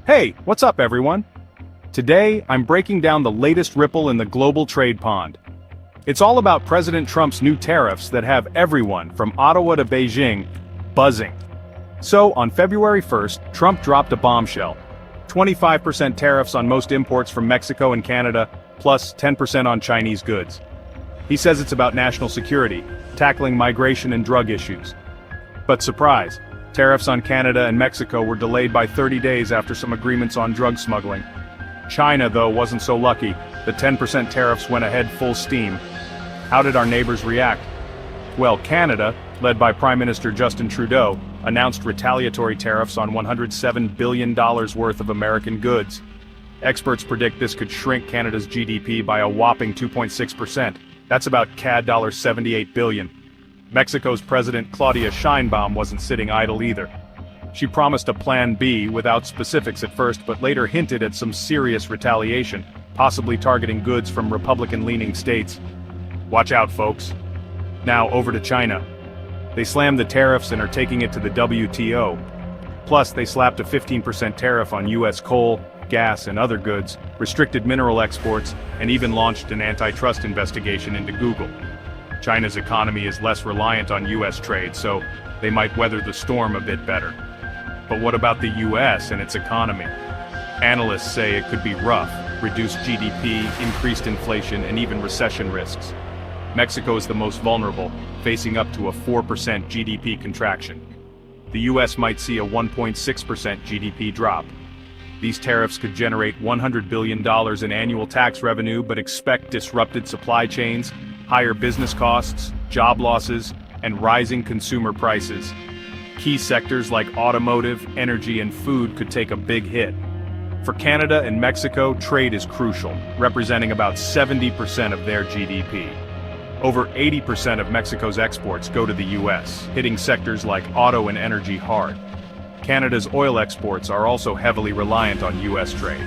Hey, what's up everyone? Today, I'm breaking down the latest ripple in the global trade pond. It's all about President Trump's new tariffs that have everyone, from Ottawa to Beijing, buzzing. So, on February 1st, Trump dropped a bombshell. 25% tariffs on most imports from Mexico and Canada, plus 10% on Chinese goods. He says it's about national security, tackling migration and drug issues. But surprise, tariffs on Canada and Mexico were delayed by 30 days after some agreements on drug smuggling. China, though, wasn't so lucky. The 10% tariffs went ahead full steam. How did our neighbors react? Well, Canada, led by Prime Minister Justin Trudeau, announced retaliatory tariffs on $107 billion worth of American goods. Experts predict this could shrink Canada's GDP by a whopping 2.6%. That's about CAD $78 billion. Mexico's President Claudia Sheinbaum wasn't sitting idle either. She promised a Plan B without specifics at first, but later hinted at some serious retaliation, possibly targeting goods from Republican-leaning states. Watch out, folks. Now, over to China. They slammed the tariffs and are taking it to the WTO. Plus, they slapped a 15% tariff on U.S. coal, gas, and other goods, restricted mineral exports, and even launched an antitrust investigation into Google. China's economy is less reliant on U.S. trade, so they might weather the storm a bit better. But what about the U.S. and its economy? Analysts say it could be rough, reduced GDP, increased inflation, and even recession risks. Mexico is the most vulnerable, facing up to a 4% GDP contraction. The U.S. might see a 1.6% GDP drop. These tariffs could generate $100 billion in annual tax revenue, but expect disrupted supply chains, higher business costs, job losses, and rising consumer prices. Key sectors like automotive, energy, and food could take a big hit. For Canada and Mexico, trade is crucial, representing about 70% of their GDP. Over 80% of Mexico's exports go to the U.S., hitting sectors like auto and energy hard. Canada's oil exports are also heavily reliant on U.S. trade.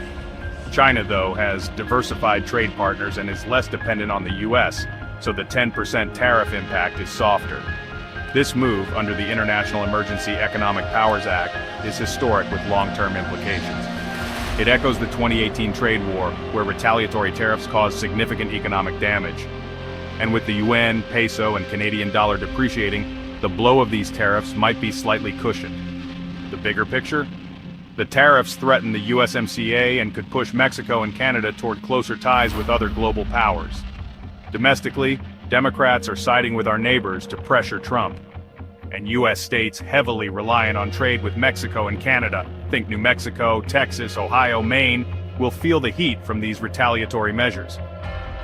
China, though, has diversified trade partners and is less dependent on the U.S., so the 10% tariff impact is softer. This move, under the International Emergency Economic Powers Act, is historic with long-term implications. It echoes the 2018 trade war, where retaliatory tariffs caused significant economic damage. And with the yuan, peso, and Canadian dollar depreciating, the blow of these tariffs might be slightly cushioned. The bigger picture? The tariffs threaten the USMCA and could push Mexico and Canada toward closer ties with other global powers. Domestically, Democrats are siding with our neighbors to pressure Trump. And U.S. states heavily reliant on trade with Mexico and Canada, think New Mexico, Texas, Ohio, Maine, will feel the heat from these retaliatory measures.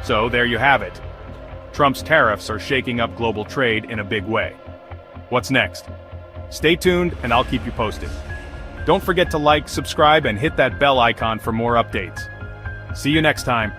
So there you have it. Trump's tariffs are shaking up global trade in a big way. What's next? Stay tuned and I'll keep you posted. Don't forget to like, subscribe, and hit that bell icon for more updates. See you next time.